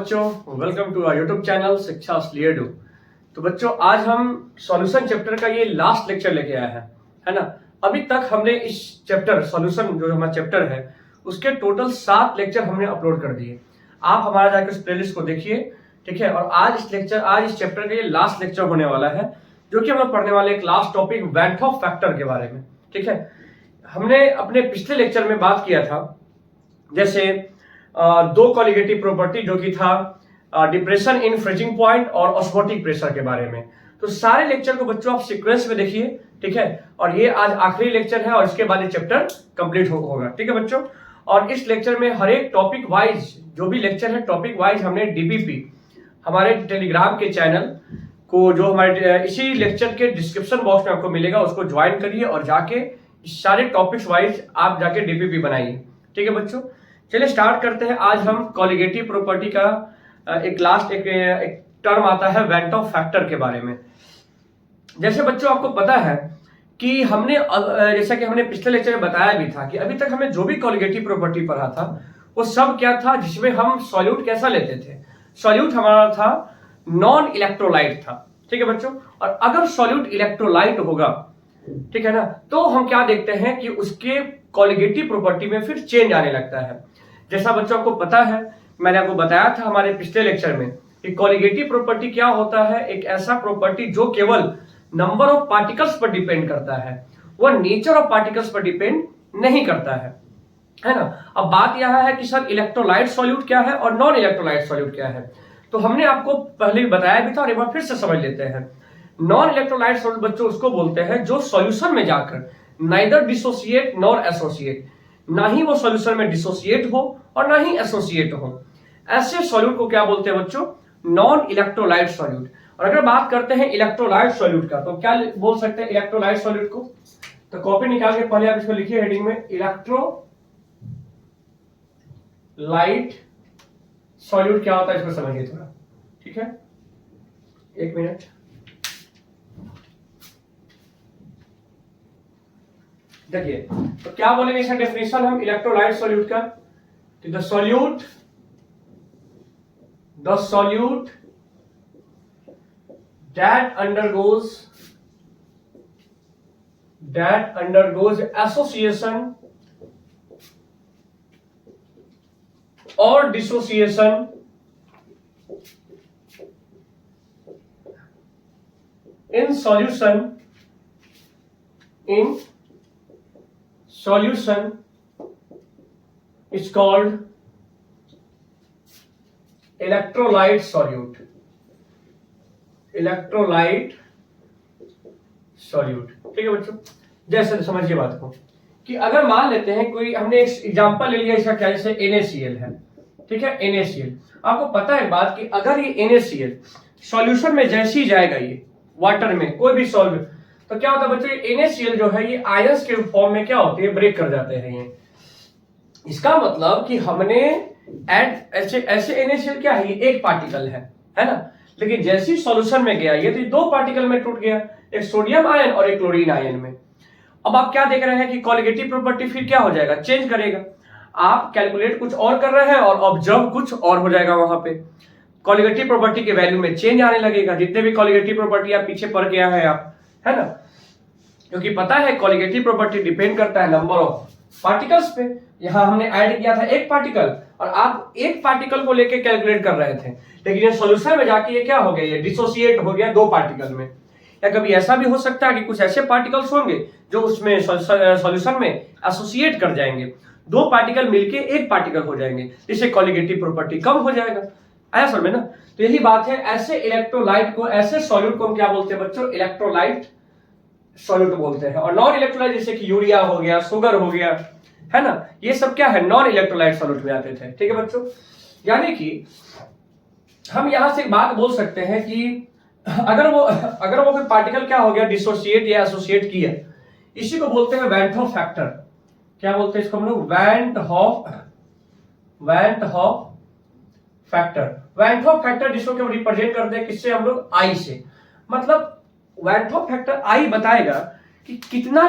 बच्चों, welcome to our YouTube channel Shiksha असलिए do. तो बच्चों, आज हम सॉल्यूशन चैप्टर का ये लास्ट लेक्चर लेके आए हैं, है ना। अभी तक हमने इस चैप्टर सॉल्यूशन जो हमारा चैप्टर है उसके टोटल 7 लेक्चर हमने अपलोड कर दिए। आप हमारा जाकर उस प्लेलिस्ट को देखिए, ठीक है। और आज इस चैप्टर का ये लास्ट लेक्चर होने वाला है, जो कि हम लोग पढ़ने वाले एक last topic van Hoff factor के बारे में, ठीक है। हमने अपने पिछले लेक्चर में बात किया था जैसे दो कॉलिगेटिव प्रॉपर्टी जो कि था डिप्रेशन इन फ्रीजिंग पॉइंट और ऑस्मोटिक प्रेशर के बारे में। तो सारे लेक्चर को बच्चों आप सीक्वेंस में देखिए, ठीक है। और ये आज आखिरी लेक्चर है और इसके बाद ये चैप्टर कंप्लीट होगा, ठीक है बच्चों। और इस लेक्चर में हर एक टॉपिक वाइज जो भी लेक्चर है, टॉपिक वाइज हमने डीपीपी हमारे टेलीग्राम के चैनल को, जो हमारे इसी लेक्चर के डिस्क्रिप्शन बॉक्स में आपको मिलेगा, उसको ज्वाइन करिए और जाके सारे टॉपिक्स वाइज आप जाके डीपीपी बनाइए, ठीक है बच्चों। चलिए स्टार्ट करते हैं। आज हम कॉलिगेटिव प्रॉपर्टी का एक टर्म आता है वैन होफ फैक्टर के बारे में। जैसे बच्चों आपको पता है कि जैसा कि हमने पिछले लेक्चर में बताया भी था कि अभी तक हमें जो भी कॉलिगेटिव प्रॉपर्टी पढ़ा था वो सब क्या था, जिसमें हम सॉल्यूट कैसा लेते थे। सॉल्यूट हमारा था नॉन इलेक्ट्रोलाइट था, ठीक है बच्चों। और अगर सॉल्यूट इलेक्ट्रोलाइट होगा, ठीक है ना, तो हम क्या देखते हैं कि उसके कॉलिगेटिव प्रॉपर्टी में फिर चेंज आने लगता है। जैसा बच्चों को पता है, मैंने आपको बताया था हमारे पिछले लेक्चर में कि कॉलिगेटिव प्रॉपर्टी क्या होता है। एक ऐसा प्रॉपर्टी जो केवल नंबर ऑफ पार्टिकल्स पर डिपेंड करता है, वह नेचर ऑफ पार्टिकल्स पर डिपेंड नहीं करता है ना। अब बात यह है कि सर इलेक्ट्रोलाइट सॉल्यूट क्या है और नॉन इलेक्ट्रोलाइट सॉल्यूट क्या है। तो हमने आपको पहले भी बताया भी था और एक बार फिर से समझ लेते हैं। नॉन इलेक्ट्रोलाइट सॉल्यूट बच्चों उसको बोलते हैं जो सॉल्यूशन में जाकर नाइदर डिसोसिएट नॉर एसोसिएट, ना ही वो सॉल्यूशन में डिसोसिएट हो और ना ही एसोसिएट हो, ऐसे सॉल्यूट को क्या बोलते हैं बच्चों, नॉन इलेक्ट्रोलाइट सॉल्यूट। और अगर बात करते हैं इलेक्ट्रोलाइट सॉल्यूट का, तो क्या बोल सकते हैं इलेक्ट्रोलाइट सॉल्यूट को। तो कॉपी निकाल के पहले आप इसको लिखिए हेडिंग में, इलेक्ट्रोलाइट सॉल्यूट क्या होता है इसको समझिए थोड़ा, ठीक है। एक मिनट। देखिए तो क्या बोलेंगे इसका डेफिनेशन हम इलेक्ट्रोलाइट सॉल्यूट का। The solute that undergoes association or dissociation in solution is called electrolyte solute। Electrolyte solute, ठीक है बच्चों। जैसे समझिए बात को कि अगर मान लेते हैं कोई, हमने एक एग्जांपल ले लिया इसका, क्या जैसे NaCl है, ठीक है। NaCl आपको पता है बात कि अगर ये NaCl सॉल्यूशन में जैसे ही जाएगा, ये वाटर में कोई भी सॉल्व, तो क्या होता है बच्चों, ये NaCl जो है ये आयंस के फॉर्म में क्या होती है, ब्रेक कर जाते हैं ये। इसका मतलब कि हमने ऐसे NaCl क्या है, ये एक पार्टिकल है ना। लेकिन जैसे ही सॉल्यूशन में गया ये तो 2 पार्टिकल में टूट गया, एक सोडियम आयन और एक क्लोरीन आयन में। अब आप क्या देख रहे हैं कि कॉलिगेटिव प्रॉपर्टी फिर क्या हो जाएगा, चेंज करेगा। आप कैलकुलेट कुछ और कर रहे हैं और ऑब्जर्व कुछ और हो जाएगा। वहां पे कॉलिगेटिव प्रॉपर्टी के वैल्यू में चेंज आने लगेगा, जितने भी कॉलिगेटिव प्रॉपर्टी आप पीछे पढ़ के आए हैं आप, है ना। क्योंकि पता है कॉलिगेटिव प्रॉपर्टी डिपेंड करता है नंबर ऑफ पार्टिकल्स पे। यहां हमने ऐड किया था एक पार्टिकल और आप एक पार्टिकल को लेके कैलकुलेट कर रहे थे, लेकिन ये सॉल्यूशन में जाके ये क्या हो गया, ये डिसोसिएट हो गया 2 पार्टिकल में। या कभी ऐसा भी हो सकता है कि कुछ ऐसे पार्टिकल्स होंगे जो उसमें सॉल्यूशन में एसोसिएट कर जाएंगे, 2 पार्टिकल मिलके एक पार्टिकल हो जाएंगे, इससे कॉलिगेटिव प्रॉपर्टी कम हो जाएगा। आया समझ में ना। तो यही बात है, ऐसे इलेक्ट्रोलाइट को, ऐसे सॉल्यूट को हम क्या बोलते हैं बच्चों, इलेक्ट्रोलाइट सॉल्यूट बोलते हैं। और नॉन इलेक्ट्रोलाइट जैसे कि यूरिया हो गया, शुगर हो गया, है ना, ये सब क्या है, नॉन इलेक्ट्रोलाइट सॉल्यूट में आते थे, ठीक है बच्चों। यानी कि हम यहां से एक बात बोल सकते हैं कि अगर वो कोई पार्टिकल क्या हो गया, डिसोसिएट या एसोसिएट किया, इसी को बोलते हैं वैन होफ फैक्टर। क्या बोलते हैं इसको हम लोग, van Hoff factor. Van Hoff factor जिसको हम रिप्रेजेंट करते हैं किससे, हम लोग आई से। मतलब वैन होफ फैक्टर आई बताएगा कि कितना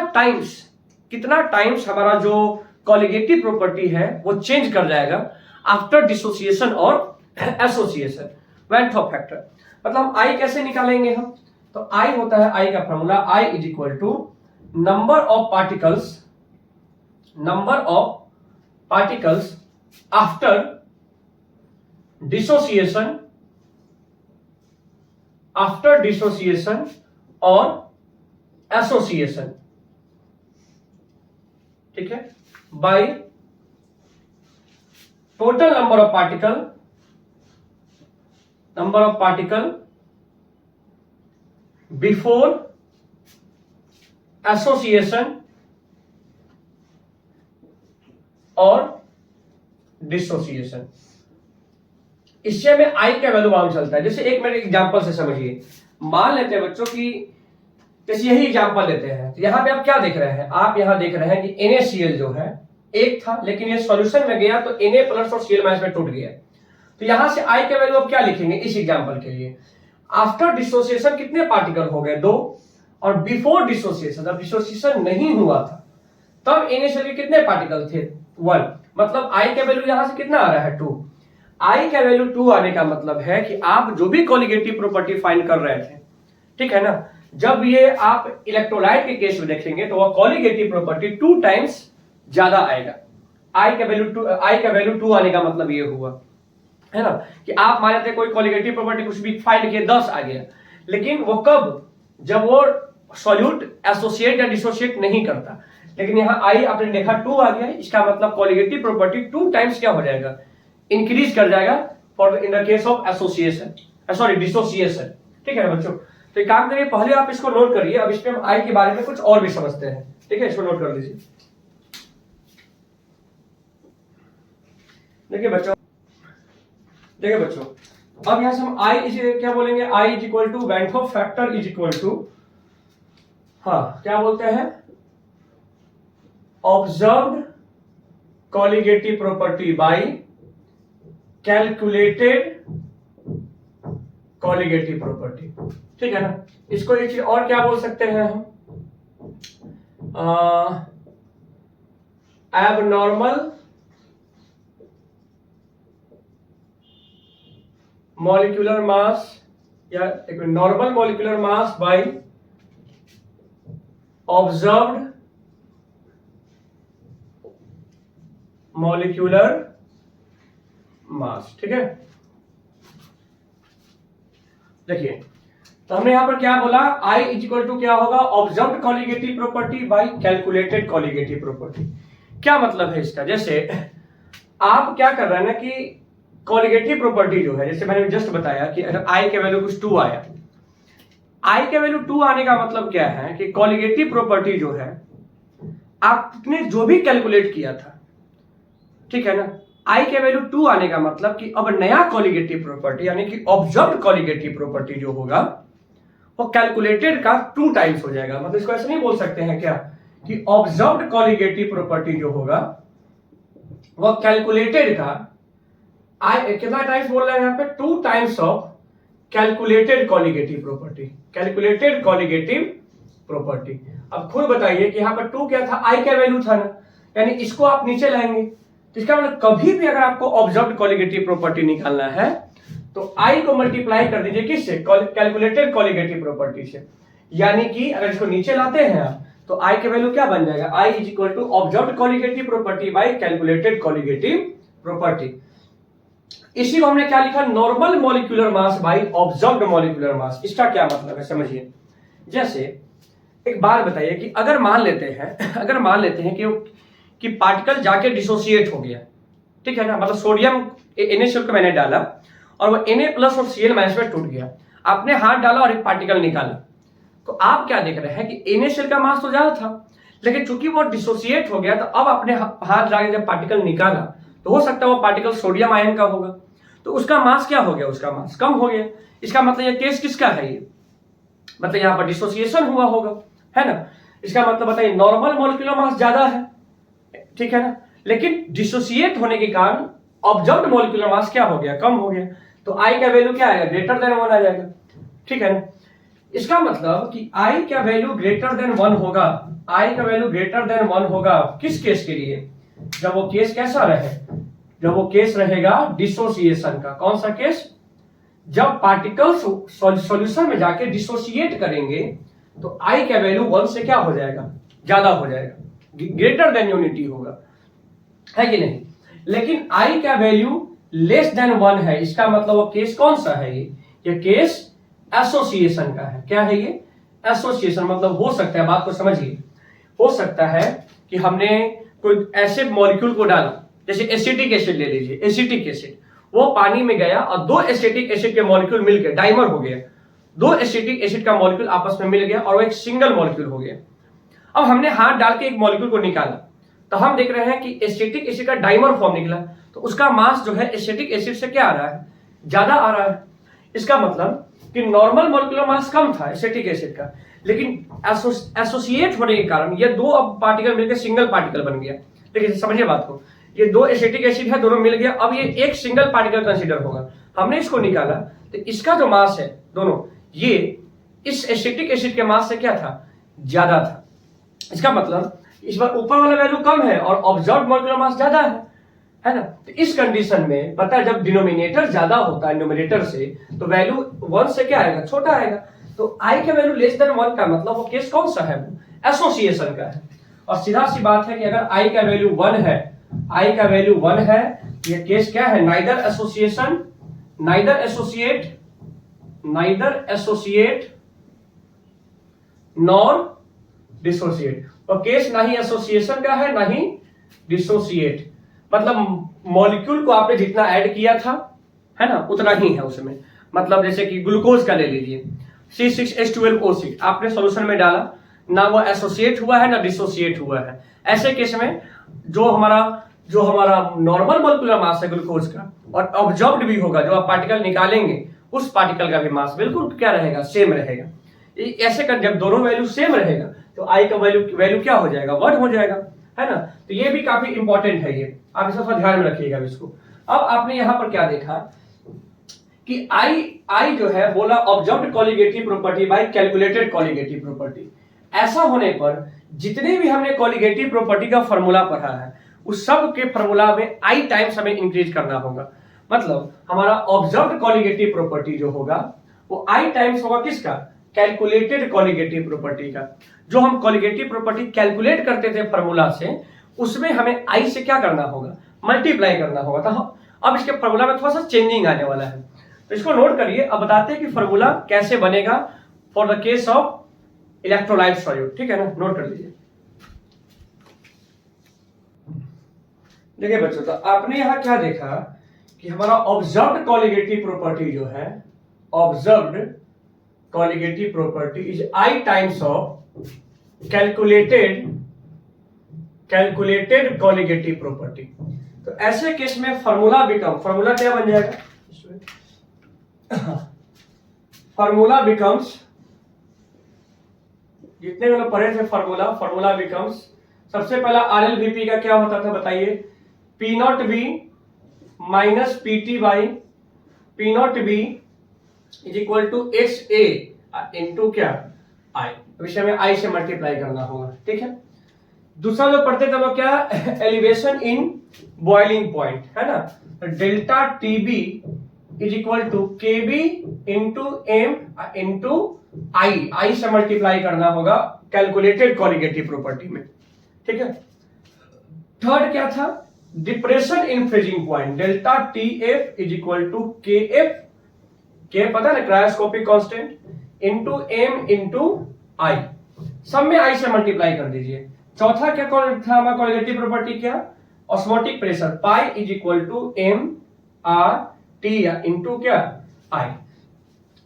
टाइम्स हमारा जो कॉलिगेटिव प्रॉपर्टी है वो चेंज कर जाएगा आफ्टर डिसोसिएशन और एसोसिएशन, वेंट ऑफ फैक्टर। मतलब आई कैसे निकालेंगे हम, तो आई होता है, आई का formula I is equal to number of particles after dissociation और एसोसिएशन, ठीक है, by total number of particle before association और डिसोसिएशन। इससे हमें आई का वैल्यू मालूम चलता है। जैसे एक मिनट एग्जांपल से समझिए, मान लेते हैं बच्चों की, जैसे यही एग्जांपल लेते हैं, तो यहां पे आप क्या देख रहे हैं, आप यहां देख रहे हैं कि NaCl जो है एक था, लेकिन ये सॉल्यूशन में गया तो Na प्लस और Cl माइनस में टूट गया। तो यहां से आई का वैल्यू आप क्या लिखेंगे इस एग्जांपल के लिए, आफ्टर डिसोसिएशन कितने पार्टिकल हो गए, 2, और बिफोर डिसोसिएशन, जब डिसोसिएशन नहीं हुआ था तब NaCl के कितने पार्टिकल थे, 1। मतलब आई का वैल्यू यहां से कितना आ रहा है, 2। आई का वैल्यू 2 आने का मतलब है कि आप जो भी कॉलिगेटिव प्रॉपर्टी फाइंड कर रहे थे, ठीक है ना, जब ये आप इलेक्ट्रोलाइट के केस में देखेंगे तो वह कॉलिगेटिव प्रॉपर्टी 2 टाइम्स ज्यादा आएगा। आई का वैल्यू 2 आने का मतलब ये हुआ है ना, कि आप मान लेते कोई कॉलिगेटिव प्रॉपर्टी कुछ भी फाइंड किए, 10 आ गया, लेकिन वो कब, जब वो सॉल्यूट एसोसिएट या डिसोसिएट नहीं करता। लेकिन यहाँ आई आपने देखा 2 आ गया, इसका मतलब कॉलिगेटिव प्रॉपर्टी 2 टाइम्स क्या हो जाएगा, इंक्रीज कर जाएगा for in the case of dissociation. ठीक है ना बच्चों, तो एक काम करिए, पहले आप इसको नोट करिए, अब इसमें हम आई के बारे में कुछ और भी समझते हैं। ठीक है, इसको नोट कर लीजिए। देखिए बच्चों, अब यहां से हम आई इसे क्या बोलेंगे, i is equal to van't Hoff factor is equal to, हाँ क्या बोलते हैं, observed colligative property by calculated colligative property. ठीक है ना, इसको एक चीज और क्या बोल सकते हैं हम, एबनॉर्मल मॉलिक्यूलर मास या normal molecular mass by observed molecular मास। ठीक है, देखिए तो हमने यहां पर क्या बोला, I इज इक्वल टू क्या होगा, observed colligative property by calculated colligative property. क्या मतलब है इसका, जैसे आप क्या कर रहे हैं ना कि कॉलिगेटिव प्रॉपर्टी जो है, जैसे मैंने जस्ट बताया कि अगर I के वैल्यू कुछ 2 आया, I के वैल्यू 2 आने का मतलब क्या है कि कॉलिगेटिव प्रॉपर्टी जो है आपने जो भी कैलकुलेट किया था, ठीक है ना, I के वैल्यू 2 आने का मतलब कि अब नया कॉलिगेटिव प्रॉपर्टी यानी कि ऑब्जर्व्ड कॉलिगेटिव प्रॉपर्टी जो होगा वो कैलकुलेटेड का 2 टाइम्स हो जाएगा। मतलब इसको ऐसे नहीं बोल सकते हैं क्या कि ऑब्जर्व्ड कॉलिगेटिव प्रॉपर्टी जो होगा वो कैलकुलेटेड का कितना टाइम्स बोल रहे हैं यहाँ पे, 2 times of calculated colligative property, calculated colligative property. अब खुद बताइए कि यहाँ पर 2 क्या था, I का वैल्यू था ना, यानी इसको आप नीचे लाएंगे, तो इसका मतलब कभी भी अगर आपको ऑब्जर्व्ड कॉलिगेटिव प्रॉपर्टी निकालना है तो I को मल्टीप्लाई कर दीजिए किससे, कैलकुलेटेड कॉलिगेटिव प्रॉपर्टी से। यानी कि अगर इसको नीचे लाते हैं आप तो I के वैल्यू क्या बन जाएगा, I is equal to observed colligative property by calculated colligative property. इसी को हमने क्या लिखा, normal molecular mass by observed molecular mass. इसका क्या मतलब है समझिए, जैसे एक बात बताइए कि अगर मान लेते हैं कि पार्टिकल जाके डिसोसिएट हो गया, ठीक है ना, मतलब सोडियम NaCl को मैंने डाला और वो Na प्लस और Cl माइनस में टूट गया, आपने हाथ डाला और एक पार्टिकल निकाला, तो आप क्या देख रहे हैं कि NaCl का मास तो ज्यादा था, लेकिन चूंकि वो डिसोसिएट हो गया तो अब आपने हाथ डाल के जब पार्टिकल निकाला तो हो सकता है वो पार्टिकल सोडियम आयन का होगा, तो उसका मास क्या हो गया, उसका मास कम हो गया। इसका मतलब ये केस किसका है, ये मतलब यहाँ पर डिसोसिएशन हुआ होगा, है ना। इसका मतलब बताइए नॉर्मल मॉलिक्यूलर मास ज्यादा है, ठीक है ना, लेकिन डिसोसिएट होने के कारण ऑब्जर्व्ड मॉलिक्यूलर मास क्या हो गया, कम हो गया, तो I का वैल्यू क्या आएगा, ग्रेटर देन 1 आ जाएगा। ठीक है ना, इसका मतलब कि I का वैल्यू ग्रेटर देन 1 होगा, I का वैल्यू ग्रेटर देन 1 होगा किस केस के लिए, जब वो केस कैसा रहे, जब वो केस रहेगा डिसोसिएशन का। कौन सा केस? जब पार्टिकल्स सॉल्यूशन में जाके डिसोसिएट करेंगे तो आई का वैल्यू 1 से क्या हो जाएगा? ज्यादा हो जाएगा, ग्रेटर देन यूनिटी होगा, है कि नहीं? लेकिन आई का वैल्यू लेस देन 1 है, इसका मतलब वो केस कौन सा है? ये केस एसोसिएशन का है। क्या है ये? एसोसिएशन। मतलब हो सकता है, बात को समझिए, हो सकता है कि हमने कोई ऐसे मॉलिक्यूल को डाला, जैसे एसिटिक एसिड ले लीजिए, एसिटिक एसिड, वो पानी में गया और दो एसिटिक एसिड के मॉलिक्यूल मिलकर डाइमर हो गया, दो एसिटिक एसिड का मॉलिक्यूल आपस में मिल गया और वो एक सिंगल मॉलिक्यूल हो गया। अब हमने हाथ डाल के एक मॉलिक्यूल को निकाला तो हम देख रहे हैं कि एसिटिक एसिड का डाइमर फॉर्म निकला, तो उसका मास जो है एसिटिक एसिड से क्या आ रहा है? ज्यादा आ रहा है। इसका मतलब कि नॉर्मल मॉलिक्यूलर मास कम था एसिटिक एसिड का, लेकिन एसोसिएट होने के कारण ये दो अब पार्टिकल मिलकर सिंगल पार्टिकल बन गया। देखिए समझिए बात को, ये दो एसिटिक एसिड है, दोनों मिल गया, अब ये एक सिंगल पार्टिकल कंसीडर होगा। हमने इसको निकाला तो इसका जो मास है दोनों, ये इस एसिटिक एसिड के मास से क्या था? ज्यादा था। इसका मतलब इस बार ऊपर वाला वैल्यू कम है और ऑब्जर्व्ड मॉलिक्यूलर मास ज्यादा है ना? तो इस कंडीशन में पता है जब डिनोमिनेटर ज्यादा होता है न्यूमरेटर से तो वैल्यू 1 से क्या आएगा? छोटा आएगा। तो आई का वैल्यू लेस देन 1 का मतलब वो केस कौन सा है? एसोसिएशन का है। और सीधा सी बात है कि अगर आई का वैल्यू 1 है, आई का वैल्यू 1 है, ये केस क्या है? Neither association, neither associate nor dissociate. और केस ना ही एसोसिएशन का है ना ही डिसोसिएट, मतलब मॉलिक्यूल को आपने जितना ऐड किया था है ना उतना ही है उसमें। मतलब जैसे कि ग्लूकोज का ले लीजिए, C6H12O6 आपने सॉल्यूशन में डाला, ना वो एसोसिएट हुआ है ना डिसोसिएट हुआ है। ऐसे केस में जो हमारा नॉर्मल मॉलिक्यूलर मास है ग्लूकोज का और ऑब्जर्व्ड भी होगा, जो आप पार्टिकल निकालेंगे उस पार्टिकल का भी मास बिल्कुल क्या रहेगा? सेम रहेगा। ऐसे कर जब दोनों वैल्यू सेम रहेगा तो आई का वैल्यू क्या हो जाएगा? 1 हो जाएगा, है ना? तो ये भी काफी इंपॉर्टेंट है, ये आप इस पर ध्यान में रखिएगा इसको। अब आपने यहां पर क्या देखा कि आई जो है बोला observed colligative property by calculated colligative property. ऐसा होने पर जितने भी हमने कॉलिगेटिव प्रॉपर्टी का फॉर्मूला पढ़ा है उस सब के फॉर्मूला में आई टाइम्स हमें इंक्रीज करना होगा। मतलब हमारा ऑब्जर्व्ड कॉलिगेटिव प्रॉपर्टी जो होगा वो आई टाइम्स होगा किसका? कैलकुलेटेड कॉलिगेटिव प्रॉपर्टी का। जो हम कॉलिगेटिव प्रॉपर्टी कैलकुलेट करते थे फॉर्मूला से, उसमें हमें आई से क्या करना होगा? मल्टीप्लाई करना होगा। तो अब इसके फॉर्मूला में थोड़ा सा चेंजिंग आने वाला है, तो इसको नोट करिए। अब बताते हैं कि फॉर्मूला कैसे बनेगा for the case of electrolyte solute, ठीक है ना? नोट कर लीजिए। देखिए बच्चों, तो आपने यहां क्या देखा कि हमारा ऑब्जर्व्ड कॉलिगेटिव प्रॉपर्टी जो है, observed colligative property is I times of calculated colligative property. तो ऐसे केस में फॉर्मूला क्या बन जाएगा? फॉर्मूला बिकम्स, जितने लोग पढ़े थे फॉर्मूला बिकम्स, सबसे पहला RLVP का क्या होता था बताइए? P0V minus PT by P0V is equal to XA into क्या? I। विषय में I से मल्टीप्लाई करना होगा, ठीक है? दूसरा जो पढ़ते थे वो क्या? एलिवेशन इन बॉइलिंग पॉइंट, है ना? Delta TB is equal to KB into M into I से मल्टीप्लाई करना होगा कैलकुलेटेड कॉलिगेटिव प्रॉपर्टी में, ठीक है? थर्ड क्या था? Depression in freezing point, delta TF is equal to KF, K पता है ना, cryoscopic constant, into M into I, सब में I से मल्टीप्लाई कर दीजिए। चौथा क्या था हमारा कॉलिगेटिव प्रॉपर्टी? क्या? Osmotic pressure, pi is equal to MRT into क्या? I।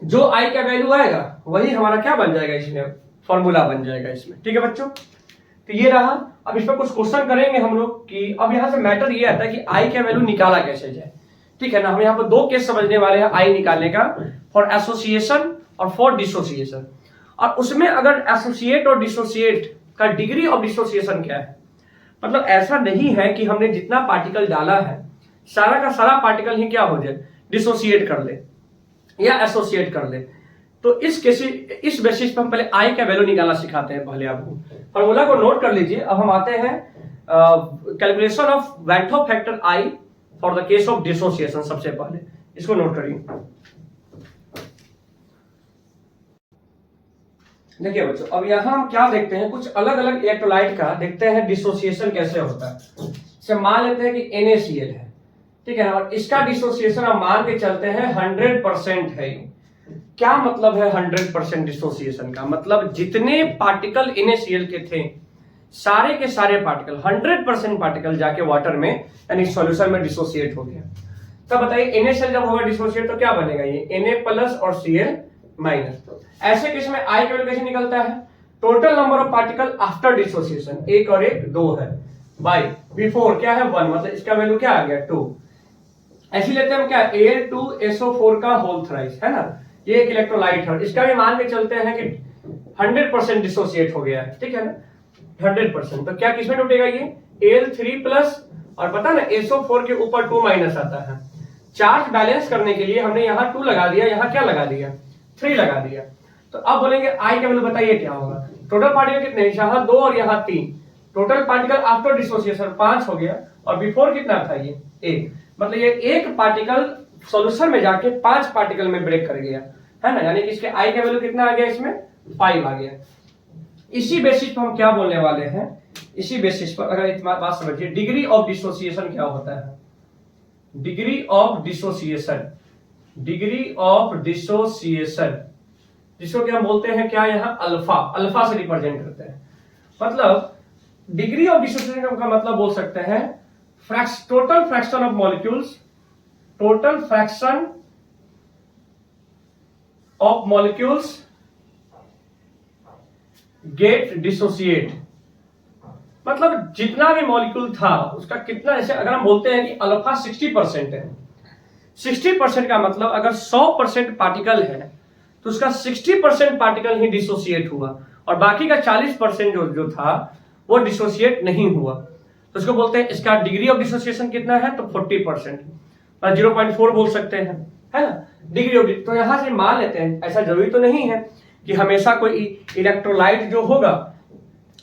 जो I का वैल्यू आएगा वही हमारा क्या बन जाएगा? इसमें फॉर्मूला बन जाएगा इसमें, ठीक है बच्चों? तो ये रहा। अब इस पर कुछ क्वेश्चन करेंगे हम लोग कि अब यहां से मैटर ये आता है कि I का वैल्यू निकाला कैसे जाए, ठीक है ना? हम यहाँ पर दो केस समझने वाले हैं I निकालने का, फॉर एसोसिएशन और फॉर डिसोसिएशन। और उसमें अगर एसोसिएट और डिसोसिएट का डिग्री ऑफ डिसोसिएशन क्या है, मतलब ऐसा नहीं है कि हमने जितना पार्टिकल डाला है सारा का सारा पार्टिकल ही क्या हो जाए? डिसोसिएट कर ले या एसोसिएट कर ले। तो इस बेसिस पर हम पहले आई का वैल्यू निकालना सिखाते हैं। पहले आपको फॉर्मूला को नोट कर लीजिए। अब हम आते हैं calculation of van Hoff factor I for the case of dissociation. सबसे पहले इसको नोट करिए। देखिए बच्चों, अब यहाँ हम क्या देखते हैं, कुछ अलग अलग इलेक्ट्रोलाइट का देखते हैं डिसोसिएशन कैसे होता है। जैसे मान लेते हैं कि NaCl है, ठीक है, और इसका डिसोसिएशन हम मान के चलते हैं 100% है। क्या मतलब है 100% डिसोसिएशन का? मतलब जितने पार्टिकल NaCl के थे सारे के सारे पार्टिकल 100% पार्टिकल जाके वाटर में यानी सॉल्यूशन में डिसोसिएट हो गया। तब बताइए NaCl जब होगा डिसोसिएट तो क्या बनेगा? ये Na+ और Cl-। ऐसे केस में I का वैल्यू कैसे निकलता है? Total number of particle after dissociation, 1 और 1 2 है, बाय बिफोर क्या है 1, मतलब इसका वैल्यू क्या आ गया 2। ऐसे लेते हैं हम क्या, Al2SO4 का होल थ्राइस, है ना, ये एक इलेक्ट्रोलाइट है, इसका भी मान के चलते हैं कि 100% डिसोसिएट हो गया है, ठीक है ना, 100%। तो क्या किसमें टूटेगा? ये Al3+ और पता ना SO4 के ऊपर 2- आता है। चार्ज बैलेंस करने के लिए हमने यहाँ 2 लगा दिया, यहाँ क्या लगा दिया 3 लगा दिया। तो अब बोलेंगे आई का वैल्यू बताइए क्या होगा। टोटल पार्टिकल कितने, यहाँ 2 और यहाँ 3, टोटल पार्टिकल आफ्टर डिसोसिएशन 5 हो गया, और बिफोर कितना था ये 1, मतलब ये एक पार्टिकल सॉल्यूशन में जाके 5 पार्टिकल में ब्रेक कर गया, है ना, यानी कि इसके आई का वैल्यू कितना आ गया, इसमें 5 आ गया। इसी बेसिस पर हम क्या बोलने वाले हैं, इसी बेसिस पर अगर एक बात समझिए, डिग्री ऑफ डिसोसिएशन क्या होता है? Degree of dissociation, degree of dissociation जिसको क्या बोलते हैं, क्या यहाँ अल्फा, अल्फा से रिप्रेजेंट करते हैं। मतलब डिग्री ऑफ डिसोसिएशन का मतलब बोल सकते हैं total fraction of molecules, total fraction of molecules get dissociate, मतलब जितना भी मॉलिक्यूल था उसका कितना, जैसे अगर हम बोलते हैं कि अल्फा 60% है, 60% का मतलब अगर 100% पार्टिकल है तो उसका 60% पार्टिकल ही डिसोसिएट हुआ और बाकी का 40% जो था वो डिसोसिएट नहीं हुआ, तो उसको बोलते हैं, इसका डिग्री ऑफ डिसोसिएशन कितना है, तो 40%, 0.4 बोल सकते हैं, है ना, डिग्री ऑफ। तो यहां से मान लेते हैं, ऐसा जरूरी तो नहीं है कि हमेशा कोई इलेक्ट्रोलाइट जो होगा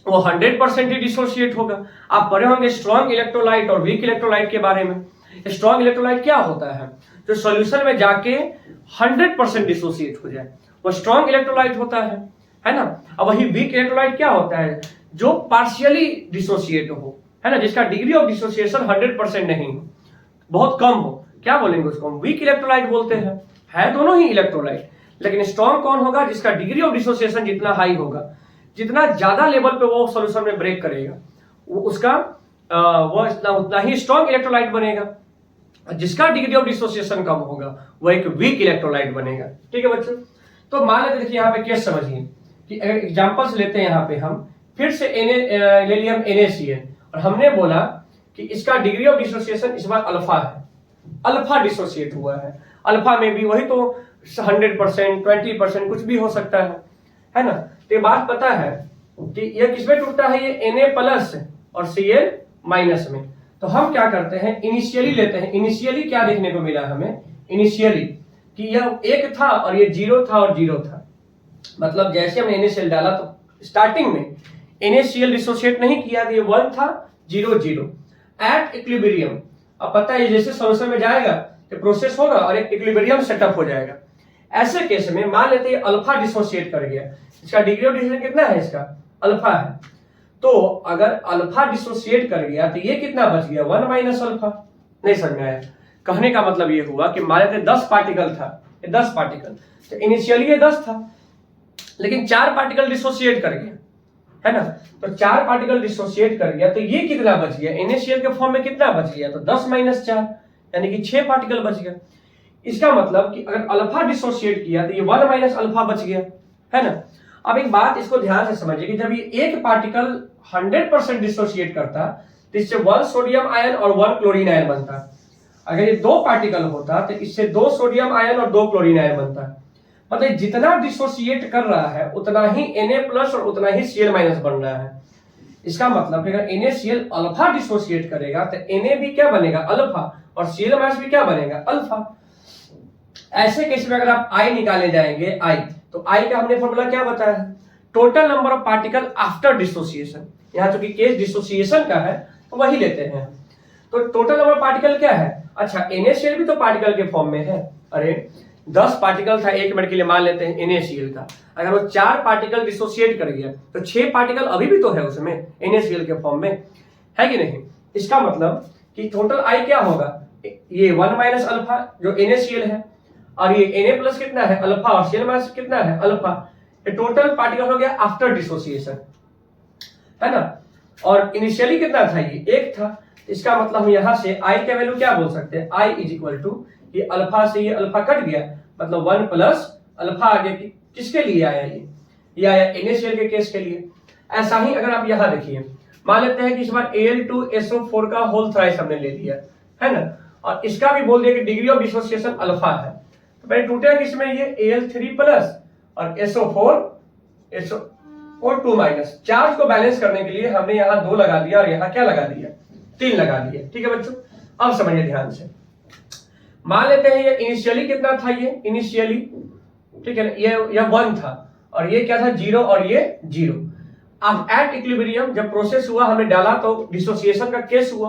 वो 100% ही डिसोसिएट होगा। आप पढ़े होंगे स्ट्रॉन्ग इलेक्ट्रोलाइट और वीक इलेक्ट्रोलाइट के बारे में। स्ट्रॉन्ग इलेक्ट्रोलाइट क्या होता है, जो सॉल्यूशन में जाके 100% डिसोसिएट हो जाए, वो स्ट्रॉन्ग इलेक्ट्रोलाइट होता है ना। अब वही वीक इलेक्ट्रोलाइट क्या होता है, जो पार्शियली डिसोसिएट हो, है ना, जिसका डिग्री ऑफ डिसोसिएशन 100% नहीं हो, बहुत कम हो, क्या बोलेंगे उसको, वीक इलेक्ट्रोलाइट बोलते हैं। है दोनों ही इलेक्ट्रोलाइट, लेकिन स्ट्रॉन्ग कौन होगा, जिसका डिग्री ऑफ डिसोसिएशन जितना हाई होगा, जितना ज्यादा लेवल पे वो सॉल्यूशन में ब्रेक करेगा, वो उसका वो उतना ही स्ट्रॉन्ग इलेक्ट्रोलाइट बनेगा। जिसका डिग्री ऑफ डिसोसिएशन कम होगा वो एक वीक इलेक्ट्रोलाइट बनेगा। ठीक है बच्चों, तो मान लेते देखिए यहाँ पे केस समझिए कि अगर एग्जांपल्स लेते हैं, यहाँ पे हम फिर से ले लिया हम NaCl और हमने बोला कि इसका डिग्री ऑफ डिसोसिएशन इस बार अल्फा है, अल्फा डिसोसिएट हुआ है। अल्फा में भी वही तो 100%, 20% कुछ भी हो सकता है ना। तो ये बात पता है कि ये किसमें टूटता है, ये Na+ और Cl- में। तो हम क्या करते हैं, इनिशियली लेते हैं। इनिशियली क्या देखने को मिला हमें, इनिशियली कि यह 1 था और ये 0 था और 0 था, मतलब जैसे हमने NaCl डाला तो स्टार्टिंग में NaCl डिसोसिएट नहीं किया, ये 1 था 0 0 एट इक्विलिब्रियम। अब पता है जैसे सॉल्यूशन में जाएगा तो प्रोसेस होगा और एक इक्विलिब्रियम सेटअप हो जाएगा। ऐसे केस में मान लेते हैं अल्फा डिसोसिएट कर गया, इसका डिग्री ऑफ डिसोसिएशन कितना है, इसका अल्फा है। तो अगर अल्फा डिसोसिएट कर गया तो ये कितना बच गया, 1 - अल्फा। नहीं समझ में आया, कहने का मतलब ये हुआ कि मान लेते 10 पार्टिकल था, 10 पार्टिकल, तो इनिशियली ये 10 था लेकिन 4 पार्टिकल डिसोसिएट कर गया, है ना। तो 4 पार्टिकल डिसोसिएट कर गया तो ये कितना बच गया, NaCl के फॉर्म में कितना बच गया, तो 10 - 4 यानी कि 6 पार्टिकल बच गया। इसका मतलब कि अगर अल्फा डिसोसिएट किया तो ये 1 - अल्फा बच गया, है ना। अब एक बात इसको ध्यान से समझिए कि जब ये एक पार्टिकल 100% डिसोसिएट करता तो इससे 1 सोडियम आयन और 1 क्लोरीन आयन बनता। अगर ये 2 पार्टिकल होता तो इससे 2 सोडियम आयन और 2 क्लोरीन आयन बनता। मतलब जितना डिसोसिएट कर रहा है उतना ही Na+ और उतना ही Cl- बन रहा है। इसका मतलब कि अगर NaCl अल्फा डिसोसिएट करेगा तो Na भी क्या बनेगा, अल्फा, और Cl- भी क्या बनेगा, अल्फा। ऐसे केस में अगर आप I निकाले जाएंगे, I, तो I का हमने फॉर्मूला क्या बताया है, total number of particle after dissociation. यहाँ चूंकि केस डिसोसिएशन का है तो वही लेते हैं। तो टोटल नंबर पार्टिकल क्या है? अच्छा, NaCl भी तो पार्टिकल के फॉर्म में है। अरे 10 पार्टिकल था, 1 मिनट के लिए मान लेते हैं NaCl का, अगर वो 4 पार्टिकल डिसोसिएट कर गया तो 6 पार्टिकल अभी भी तो है उसमें NaCl के फॉर्म में, है कि नहीं? इसका मतलब कि टोटल I क्या होगा? ये 1 माइनस अल्फा जो NaCl है, और ये Na प्लस कितना है? अल्फा, और Cl माइनस कितना है? अल्फा। ये टोटल पार्टिकल हो गया आफ्टर डिसोसिएशन, है ना? और इनिशियली कितना था? ये 1 था। इसका मतलब हम यहाँ से I का वैल्यू क्या बोल सकते हैं? I इज इक्वल टू, ये अल्फा से ये अल्फा कट गया, मतलब 1 प्लस अल्फा आगे किसके लिए आया? ये आया NaCl के केस के लिए। ऐसा ही अगर आप यहाँ देखिए, मान लेते हैं कि इस बार Al2SO4 का होल थ्राइस हमने ले लिया, है ना, और इसका भी बोल दिया कि डिग्री ऑफ डिसोसिएशन अल्फा है, तो पहले टूटेगा किसमें? ये Al3 प्लस और SO4 2 माइनस। चार्ज को बैलेंस करने के लिए हमने यहाँ 2 लगा दिया और यहाँ क्या लगा दिया? 3 लगा दिया। ठीक है बच्चों, अब समझिए ध्यान से। मान लेते हैं ये इनिशियली कितना था? ये इनिशियली, ठीक है ना, ये 1 था, और ये क्या था? 0 और ये 0। अब एट इक्विलिब्रियम जब प्रोसेस हुआ, हमने डाला तो डिसोसिएशन का केस हुआ,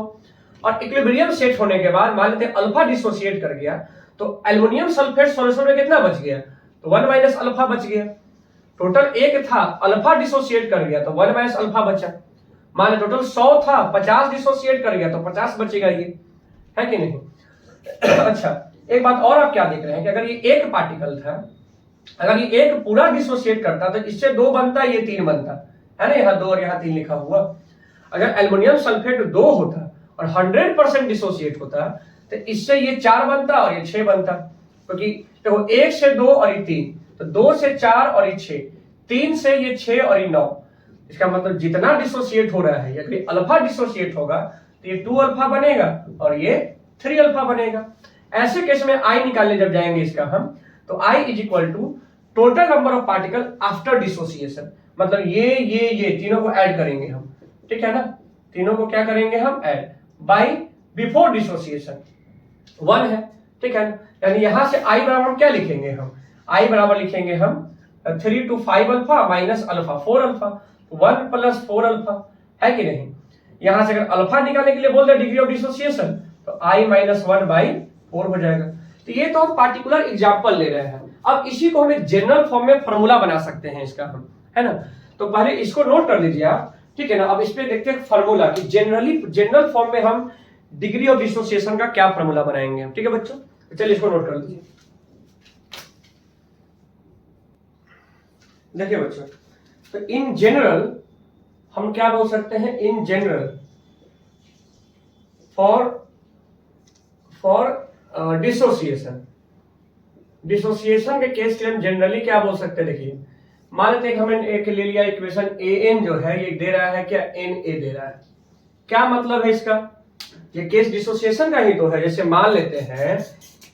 और इक्विलिब्रियम सेट होने के बाद मान लेते हैं अल्फा डिसोसिएट कर गया, तो एल्युमिनियम सल्फेट सॉल्यूशन में कितना बच गया? तो 1 माइनस अल्फा बच गया। टोटल 1 था, अल्फा डिसोसिएट कर गया तो 1 माइनस अल्फा बचा। मान लो टोटल 100 था, 50 डिसोसिएट कर गया तो 50 बचेगा, ये है कि नहीं? अच्छा, एक बात और आप क्या देख रहे हैं कि अगर ये 1 पार्टिकल था, अगर ये 1 पूरा डिसोसिएट करता तो इससे 2 बनता, ये 3 बनता, है ना? यहाँ 2 और यहाँ 3 लिखा हुआ। अगर एल्युमिनियम सल्फेट 2 होता और 100% डिसोसिएट होता तो इससे ये 4 बनता और ये 6 बनता, क्योंकि देखो 1 से 2 और ये 3, तो 2 से 4 और ये 6, 3 से ये 6 और ये 9। इसका मतलब जितना डिसोसिएट हो रहा है, अगर अल्फा डिसोसिएट होगा तो ये 2 अल्फा बनेगा और ये 3 अल्फा बनेगा। ऐसे केस में I निकालने जब जाएंगे इसका हम, तो I is equal to total number of particle after dissociation, मतलब ये तीनों को ऐड करेंगे हम, ठीक है ना? तीनों को क्या करेंगे हम? ऐड बाय बिफोर डिसोसिएशन 1 है, ठीक है ना? यानी यहां से I बराबर हम क्या लिखेंगे? हम I बराबर लिखेंगे हम 3 to 5 alpha minus alpha 4 alpha, 1 plus 4 alpha, है कि नहीं? यहां से अगर अल्फा निकालने के लिए बोल दे डिग्री ऑफ डिसोसिएशन, तो I माइनस 1 बाई 4 हो जाएगा। तो ये तो हम पार्टिकुलर एग्जांपल ले रहे हैं। अब इसी को हम एक जनरल फॉर्म में फॉर्मूला बना सकते हैं इसका हम, है ना? तो पहले इसको नोट कर लीजिए आप, ठीक है ना? अब इस पे देखते हैं फॉर्मूला कि जनरल फॉर्म में हम डिग्री ऑफ डिसोसिएशन का क्या फॉर्मूला बनाएंगे, ठीक है बच्चों? चलिए इसको नोट कर लीजिए। देखिए बच्चों, तो इन जनरल हम क्या बोल सकते हैं? इन जनरल फॉर डिसोसिएशन के केस के लिए हम जनरली क्या बोल सकते हैं? देखिए, मान लेते हैं कि हमने एक ले लिया इक्वेशन an जो है ये दे रहा है क्या? Na दे रहा है। क्या मतलब है इसका? ये केस डिसोसिएशन का ही तो है। जैसे मान लेते हैं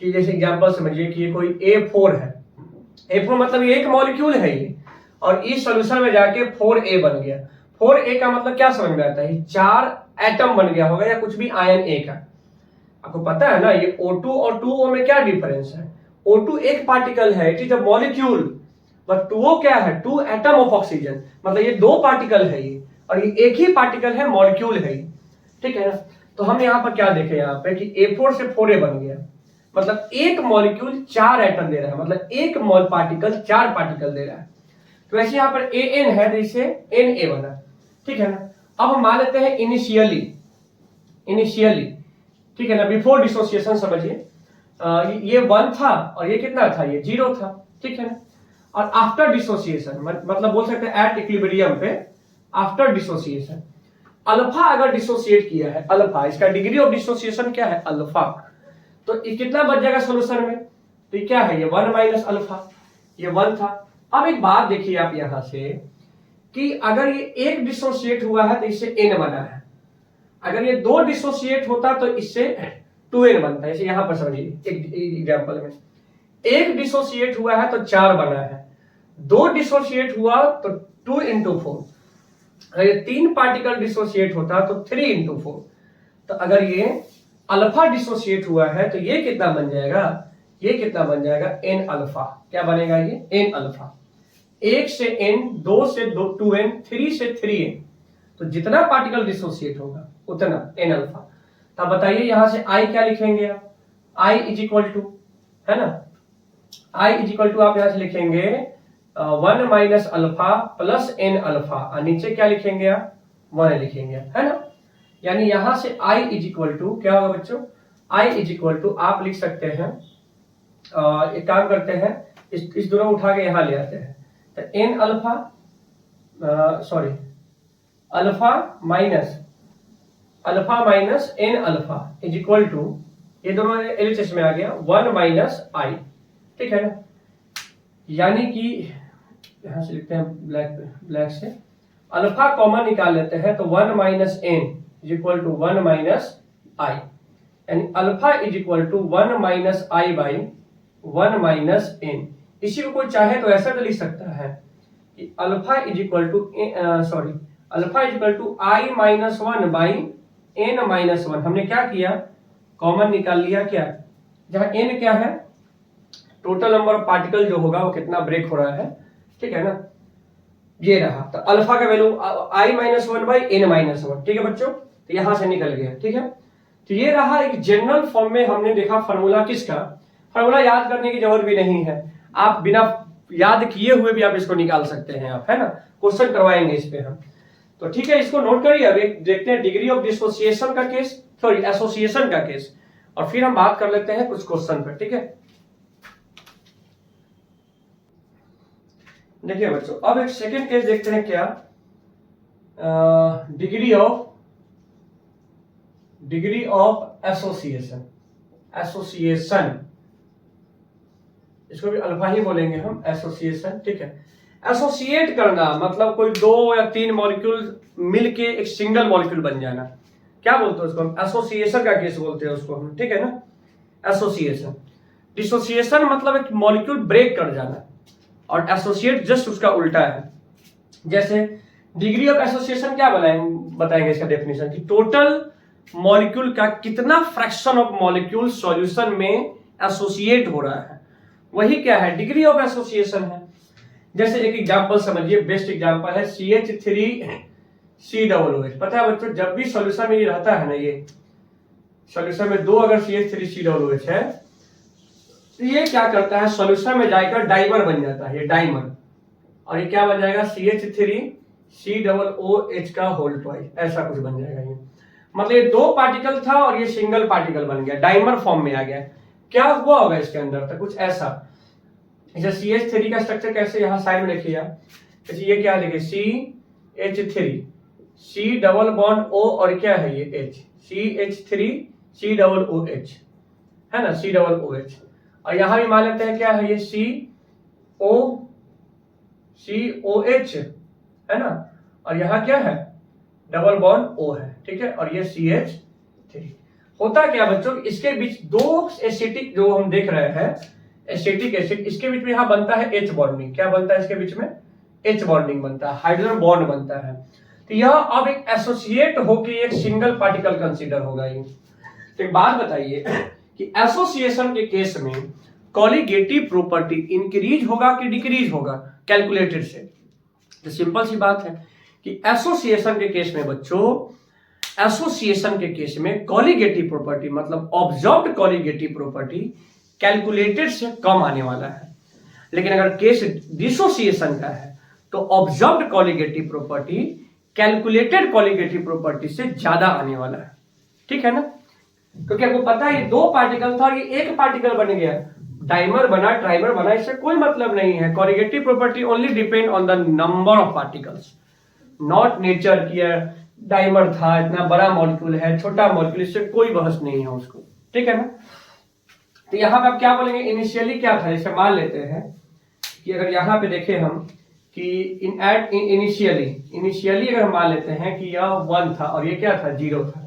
कि जैसे एग्जांपल समझिए कि ये कोई A4 है। A4 मतलब ये एक मॉलिक्यूल है ये, और इस सॉल्यूशन में जाके 4A बन गया। 4A का मतलब क्या समझ में आता है? 4 एटम बन गया होगा या कुछ भी आयन A का। आपको पता है ना ये O2 और 2O में क्या डिफरेंस है? O2 एक पार्टिकल है, it is a molecule, but 2O क्या है? 2 एटम ऑफ ऑक्सीजन, मतलब ये 2 पार्टिकल है ये, और ये एक ही पार्टिकल है, मॉलिक्यूल है ये, ठीक है ना? तो हम यहाँ पर क्या देखें यहाँ पे कि A4 से 4A बन गया, मतलब एक मॉलिक्यूल 4 एटम दे रहा है, मतलब एक मॉल पार्टिकल 4 पार्टिकल दे रहा है। तो वैसे यहाँ पर AN है तो इससे Na बना, ठीक है ना? अब हम मान लेते हैं इनिशियली, ठीक है ना, बिफोर डिसोसिएशन समझिए, ये 1 था और ये कितना था? ये 0 था, ठीक है ना? और आफ्टर डिसोसिएशन मतलब बोल सकते हैं एट इक्विलिब्रियम पे आफ्टर डिसोसिएशन अल्फा अगर डिसोसिएट किया है, अल्फा, इसका डिग्री ऑफ डिसोसिएशन क्या है? अल्फा। तो ये कितना बच जाएगा सोल्यूशन में? तो ये क्या है? ये 1 माइनस अल्फा, ये 1 था। अब एक बात देखिए आप यहां से कि अगर ये एक डिसोसिएट हुआ है तो इससे n बना है, अगर ये 2 डिसोसिएट होता तो इससे 2n बनता है। इसे यहां पर समझिए, एक एग्जांपल में एक डिसोसिएट हुआ है तो 4 बना है, 2 डिसोसिएट हुआ तो 2 into 4, अगर ये 3 पार्टिकल डिसोसिएट होता तो 3 into 4। तो अगर ये अल्फा डिसोसिएट हुआ है तो ये कितना बन जाएगा? ये कितना बन जाएगा? n alpha. क्या बनेगा ये? n alpha. 1 से n, 2 से 2n, 3 से 3n, तो जितना पार्टिकल डिसोसिएट होगा उतना n अल्फा। तो बताइए यहाँ से आई क्या लिखेंगे आप, आई इज इक्वल टू, है ना, आई इज इक्वल टू आप यहाँ से लिखेंगे 1 minus alpha plus n alpha, और नीचे क्या लिखेंगे आप, 1 लिखेंगे, है ना। यानी यहां से आई इज इक्वल टू क्या होगा बच्चों, आई इज इक्वल टू आप लिख सकते हैं, एक काम करते हैं, इस दोनों उठा के यहां ले आते हैं, तो n alpha sorry alpha minus n alpha is equal to, ये दोनों एलएचएस में आ गया 1 माइनस आई, ठीक है ना। यानी कि यहां से लिखते हैं ब्लैक से, अल्फा कॉमन निकाल लेते हैं तो 1 minus n is equal to 1 minus i, यानी alpha is equal to 1 minus i by 1 minus n. इसी को कोई चाहे तो ऐसा तो लिख सकता है कि alpha is equal to alpha is equal to I minus 1 by n minus 1। हमने क्या किया, कॉमन निकाल लिया, क्या, जहां एन क्या है, टोटल नंबर ऑफ पार्टिकल जो होगा वो कितना ब्रेक हो रहा है, ठीक है ना, ये रहा। तो अल्फा का value I minus 1 by n minus 1, ठीक है बच्चों, तो यहां से निकल गया, ठीक है। तो ये रहा एक जनरल फॉर्म में हमने देखा फार्मूला, किसका, फार्मूला याद करने की जरूरत भी नहीं है, आप बिना याद किए हुए भी आप इसको निकाल सकते हैं आप, है ना, क्वेश्चन करवाएंगे इस पे हम, तो ठीक है, इसको नोट करिए। अब एक देखते हैं डिग्री ऑफ डिसोसिएशन का केस, सॉरी एसोसिएशन का केस, और फिर हम बात कर लेते हैं कुछ क्वेश्चन पर, ठीक है। देखिए बच्चों, अब एक सेकेंड केस देखते हैं, क्या, डिग्री ऑफ एसोसिएशन, इसको भी अल्फा ही बोलेंगे हम, एसोसिएशन, ठीक है। एसोसिएट करना मतलब कोई 2 या 3 मॉलिक्यूल मिलके एक सिंगल मॉलिक्यूल बन जाना, क्या बोलते हैं उसको हम, एसोसिएशन का केस बोलते हैं उसको हम, ठीक है ना, एसोसिएशन। डिसोसिएशन मतलब एक मॉलिक्यूल ब्रेक कर जाना, और एसोसिएट जस्ट उसका उल्टा है। जैसे डिग्री ऑफ एसोसिएशन क्या बताएंगे इसका डेफिनेशन, कि टोटल मॉलिक्यूल का कितना फ्रैक्शन ऑफ मॉलिक्यूल सॉल्यूशन में एसोसिएट हो रहा है, वही क्या है, डिग्री ऑफ एसोसिएशन है। जैसे एक एग्जांपल समझिए, बेस्ट एग्जांपल है CH3COOH। पता है बच्चों, जब भी सॉल्यूशन में ये रहता है ना, ये सॉल्यूशन में 2 अगर CH3COOH है, तो ये क्या करता है, सॉल्यूशन में जाकर डाइमर बन जाता है, ये डाइमर, और ये क्या बन जाएगा, CH3COOH का होल ट्वाइस, ऐसा कुछ बन जाएगा ये। मतलब ये 2 पार्टिकल था और ये सिंगल पार्टिकल बन गया, डाइमर फॉर्म में आ गया। क्या हुआ होगा इसके अंदर, तो कुछ ऐसा, जैसे CH3 का स्ट्रक्चर कैसे यहाँ साइड में लिखिए आप, जैसे ये क्या लिखे, CH3 C double bond O, और क्या है ये H, CH3 C double OH, है ना, C डबल OH, और यहां भी मान लेते हैं क्या है ये COH, है ना, और यहाँ क्या है, डबल बॉन्ड O है, ठीक है, और ये CH3। होता क्या बच्चों, इसके बीच 2 एसिटिक जो हम देख रहे हैं, एसिटिक एसिड, इसके बीच में यहाँ बनता है H बॉन्डिंग, क्या बनता है इसके बीच में, H बॉन्डिंग बनता है, हाइड्रोजन बॉन्ड बनता है। तो यह अब एक एसोसिएट होकर एक सिंगल पार्टिकल कंसीडर होगा ये। तो एक बात बताइए कि एसोसिएशन के केस में कॉलिगेटिव प्रॉपर्टी इंक्रीज होगा कि डिक्रीज होगा कैलकुलेटेड से, तो सिंपल सी बात है कि एसोसिएशन के केस में बच्चों, एसोसिएशन के केस में कॉलिगेटिव प्रॉपर्टी मतलब ऑब्जर्व्ड कॉलिगेटिव प्रॉपर्टी कैलकुलेटेड से कम आने वाला है। लेकिन अगर केस डिसोसिएशन का है तो observed colligative property calculated colligative property से ज्यादा आने वाला है, ठीक है ना। क्योंकि आपको पता है ये 2 पार्टिकल था, ये 1 पार्टिकल बन गया, डाइमर बना, ट्राइमर बना, इससे कोई मतलब नहीं है। Colligative property only depend on the number of particles, not nature की डाइमर था, इतना बड़ा मॉलिक्यूल है, छोटा मॉलिक्यूल, इससे कोई बहस नहीं है उसको, ठीक है ना। तो यहाँ पे आप क्या बोलेंगे, इनिशियली क्या था, जैसे मान लेते हैं कि अगर यहाँ पे देखें हम कि इनिशियली अगर मान लेते हैं कि यह 1 था और ये क्या था, 0 था,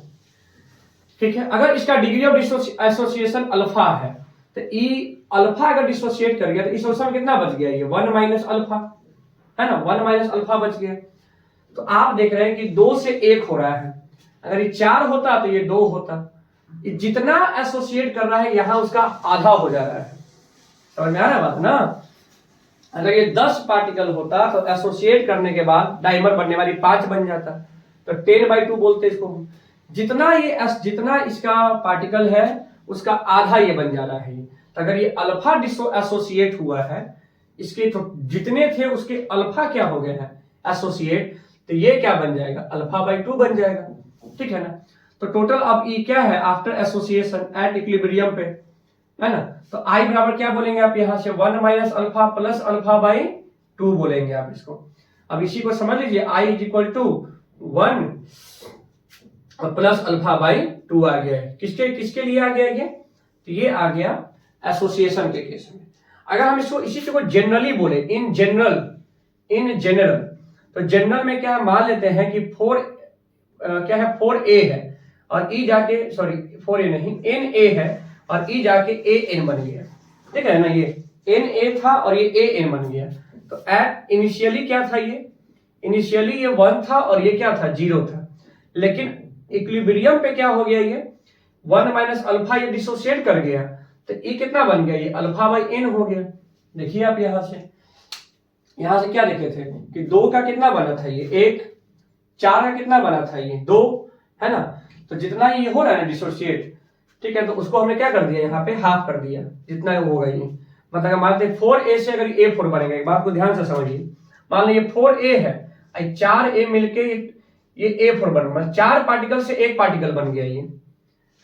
ठीक है। अगर इसका डिग्री ऑफ एसोसिएशन अल्फा है, तो ई अल्फा अगर डिसोसिएट कर गया तो इस सॉल्यूशन कितना बच गया, ये 1 माइनस अल्फा, है ना, 1 माइनस अल्फा बच गया। तो आप देख रहे हैं कि 2 से 1 हो रहा है, अगर ये 4 होता तो ये 2 होता, जितना एसोसिएट कर रहा है यहाँ उसका आधा हो जा रहा है, समझ में आ रहा है बात ना। अगर ये 10 पार्टिकल होता तो एसोसिएट करने के बाद डाइमर बनने वाली 5 बन जाता, तो 10/2 बोलते इसको। जितना इसका पार्टिकल है उसका आधा ये बन जा रहा है। तो अगर ये अल्फा एसोसिएट हुआ है, इसके तो जितने थे उसके अल्फा क्या हो गए हैं एसोसिएट, तो ये क्या बन जाएगा अल्फा बाई 2 बन जाएगा, ठीक है ना। तो टोटल अब ई क्या है आफ्टर एसोसिएशन एट इक्विलिब्रियम पे, है ना। तो आई बराबर क्या बोलेंगे आप यहाँ से 1 minus alpha plus alpha by 2 बोलेंगे आप इसको। अब इसी को समझ लीजिए i is equal to 1 plus alpha by 2 आ गया है। किसके लिए आ गया ये, तो ये आ गया एसोसिएशन के केस में। अगर हम इसको इसी को जनरली बोले इन जनरल तो जनरल में क्या मान लेते हैं कि 4a है और ई जाके 4a नहीं na है और ई जाके an बन गया, ठीक है ना। ये na था और ये an बन गया। तो एट इनिशियली क्या था, ये इनिशियली ये 1 था और ये क्या था 0 था, लेकिन इक्विलिब्रियम पे क्या हो गया, ये 1 माइनस अल्फा ये डिसोसिएट कर गया, तो ये कितना बन गया, ये अल्फा बाई n हो गया। देखिए आप यहां से क्या लिखे थे कि 2 का कितना बना था ये 1, 4 का कितना बना था ये 2, है ना। तो जितना ये हो रहा है डिसोसिएट, ठीक है, तो उसको हमने क्या कर दिया यहाँ पे हाफ कर दिया जितना होगा ये। मतलब मानते हैं 4a से अगर a4 बनेगा, एक बात को ध्यान से समझिए, मान लो ये 4a है, 4a मिलके ये a4 बन रहा है, 4 पार्टिकल से एक पार्टिकल बन गया ये,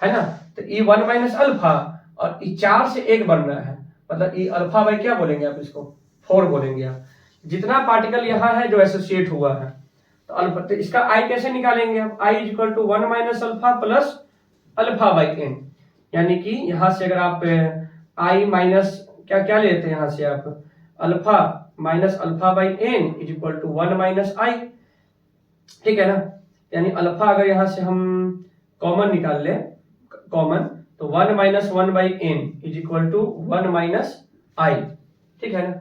है ना। तो ये 1 माइनस अल्फा और ये 4 से 1 बन रहा है, मतलब ये अल्फा बाई क्या बोलेंगे आप इसको 4 बोलेंगे आप। जितना पार्टिकल यहाँ है जो एसोसिएट हुआ है, तो अल्फा, तो इसका आई कैसे निकालेंगे आप, i is equal to 1 minus alpha plus alpha by n, यानी कि यहां से अगर आप आई माइनस क्या लेते हैं, यहां से आप alpha minus alpha by n is equal to 1 minus i, ठीक है ना। यानी अल्फा अगर यहां से हम कॉमन निकाल ले तो 1 minus 1 by n is equal to 1 minus i, ठीक है ना।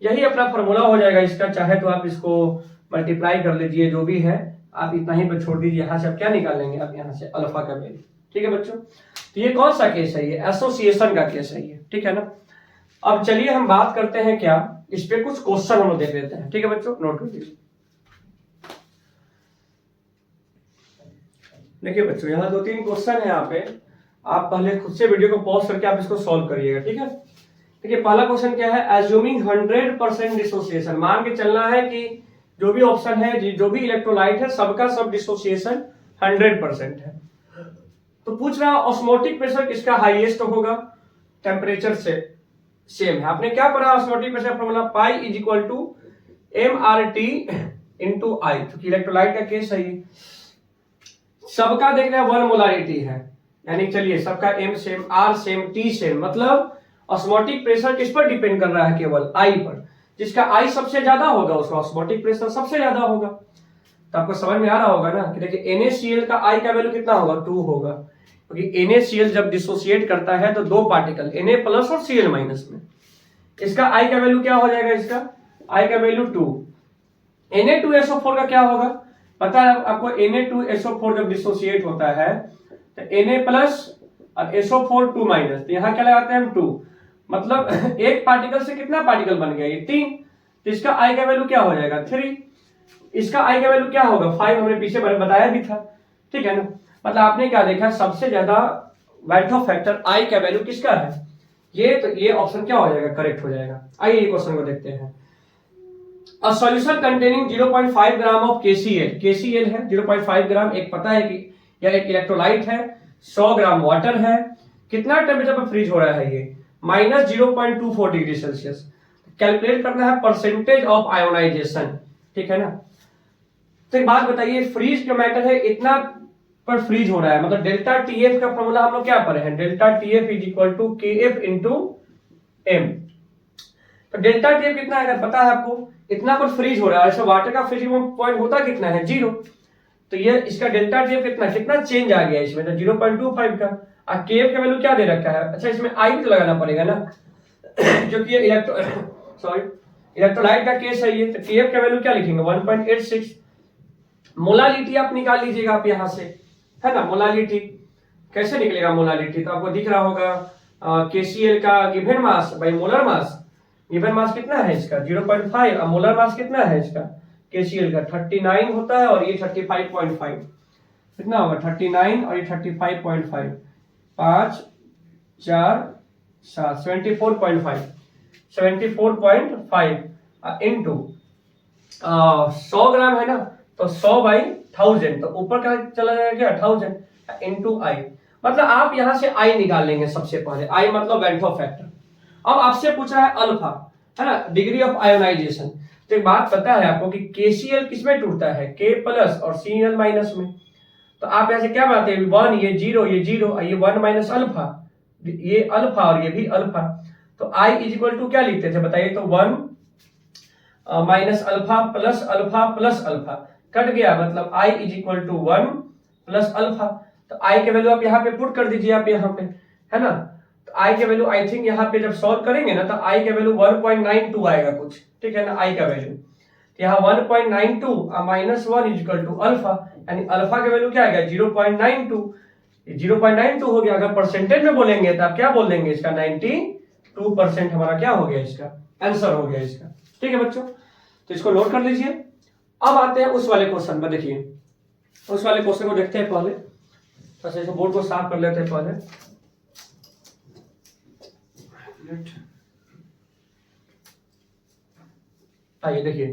यही अपना फॉर्मूला हो जाएगा इसका, चाहे तो आप इसको मल्टीप्लाई कर लीजिए, जो भी है आप इतना ही पर छोड़ दीजिए। यहां से आप क्या निकाल लेंगे, आप यहां से अल्फा का वैल्यू, ठीक है बच्चों। तो ये कौन सा केस है, ये एसोसिएशन का केस है ये, ठीक है ना। अब चलिए हम बात करते हैं क्या, इस पे कुछ क्वेश्चन हम लोग देख लेते हैं, ठीक है बच्चों, नोट कर लीजिए। देखिए बच्चों यहाँ 2-3 क्वेश्चन है यहाँ पे, आप पहले खुद से वीडियो को पॉज करके आप इसको सॉल्व करिएगा, ठीक है। देखिए पहला क्वेश्चन क्या है, एज्यूमिंग 100% डिसोसिएशन, मान के चलना है कि जो भी ऑप्शन है, जो भी इलेक्ट्रोलाइट है, सबका सब डिसोसिएशन 100% है। तो पूछ रहा ऑस्मोटिक प्रेशर किसका हाईएस्ट होगा, टेम्परेचर से सेम है। आपने क्या पढ़ा osmotic pressure formula, pi is equal to mRT into i, क्योंकि इलेक्ट्रोलाइट का केस है ये। सबका देखना है 1 मोलारिटी है, यानी चलिए सबका m same, r same, t same, मतलब ऑस्मोटिक प्रेशर किस पर डिपेंड कर रहा है, केवल I पर। जिसका I सबसे ज्यादा होगा उसका ऑस्मोटिक प्रेशर सबसे ज्यादा होगा। तो आपको समझ में आ रहा होगा ना कि देखिए NaCl का I का वैल्यू कितना होगा 2 होगा, क्योंकि NaCl जब डिसोसिएट करता है तो 2 पार्टिकल Na प्लस और Cl माइनस में, इसका I का वैल्यू क्या हो जाएगा, इसका I का वैल्यू 2। Na2SO4 का क्या होगा पता है आपको, Na2SO4 जब डिसोसिएट होता है तो Na प्लस और SO4 2 माइनस, तो यहाँ क्या लगाते हैं हम 2, मतलब एक पार्टिकल से कितना पार्टिकल बन गया ये 3, तो इसका I का वैल्यू क्या हो जाएगा 3, इसका I का वैल्यू क्या होगा 5, हमने पीछे बताया भी था, ठीक है ना। मतलब आपने क्या देखा, सबसे ज्यादा वाइट ऑफ फैक्टर I का वैल्यू किसका है, ये, तो ये ऑप्शन क्या हो जाएगा, करेक्ट हो जाएगा। आइए ये क्वेश्चन को देखते हैं। A solution containing 0.5 gram of KCl है 0.5 ग्राम, एक पता है कि यह एक इलेक्ट्रोलाइट है, 100 ग्राम वाटर है, कितना टेम्परेचर पर फ्रीज हो रहा है ये, -0.24 डिग्री सेल्सियस। कैलकुलेट करना है परसेंटेज ऑफ आयोनाइजेशन, ठीक है ना। तो एक बात बताइए, फ्रीज जो मैटर है इतना पर फ्रीज हो रहा है, मतलब डेल्टा TF का फॉर्मूला हम लोग क्या पढ़े हैं, delta TF is equal to KF into M। तो डेल्टा TF कितना है अगर पता है आपको, इतना पर फ्रीज हो रहा है, ऐसे वाटर का फ्रीजिंग पॉइंट होता कितना है 0, तो ये इसका डेल्टा TF कितना चेंज आ गया इसमें, तो 0.25 का, और KF का वैल्यू क्या दे रखा है, अच्छा इसमें I भी तो लगाना पड़ेगा ना जो कि इलेक्ट्रोलाइट का केस है ये, तो KF का वैल्यू क्या लिखेंगे 1.86। मोलालिटी आप निकाल लीजिएगा आप यहाँ से, है ना। मोलालिटी कैसे निकलेगा, मोलालिटी तो आपको दिख रहा होगा KCl का given mass by molar mass, given mass कितना है इसका 0.5 और मोलर मास कितना है इसका KCl का 39 होता है और ये 35.5, कितना होगा 39 और ये 35.5, 5 4 7 74.5 इंटू 100 ग्राम है ना, तो 100/1000, तो ऊपर का चला जाएगा क्या 1000 इंटू आई। मतलब आप यहां से आई निकाल लेंगे सबसे पहले, आई मतलब वेंट ऑफ फैक्टर। अब आपसे पूछ रहा है अल्फा, है ना, डिग्री ऑफ आयोनाइजेशन। तो एक बात पता है आपको कि KCl किसमें टूटता है, K प्लस और Cl माइनस में। तो आप यहां से क्या बनाते हैं, 1 ये 0 ये 0, ये 1 माइनस अल्फा, ये अल्फा और ये भी अल्फा। तो I इज इक्वल टू क्या लिखते थे बताइए, तो 1 minus alpha plus alpha plus alpha, cut गया, मतलब I is equal to 1 plus alpha. तो I के वैल्यू आप यहाँ पे पुट कर दीजिए, आप यहाँ पे, है ना। तो I के वैल्यू आई थिंक यहाँ पे जब सॉल्व करेंगे ना, तो I के वैल्यू 1.92 आएगा कुछ, ठीक है ना, I का वैल्यू। तो यहाँ 1.92 minus 1 is equal to alpha, यानी अल्फा का वैल्यू क्या आएगा 0.92। 0.92 हो गया। अगर परसेंटेज में बोलेंगे तो आप क्या बोल देंगे, इसका 92% हमारा क्या हो गया, इसका आंसर हो गया इसका। ठीक है बच्चों, तो इसको नोट कर लीजिए। अब आते हैं उस वाले क्वेश्चन पर। देखिए उस वाले क्वेश्चन को देखते हैं पहले, बस इस बोर्ड को साफ कर लेते हैं पहले। आइए देखिए,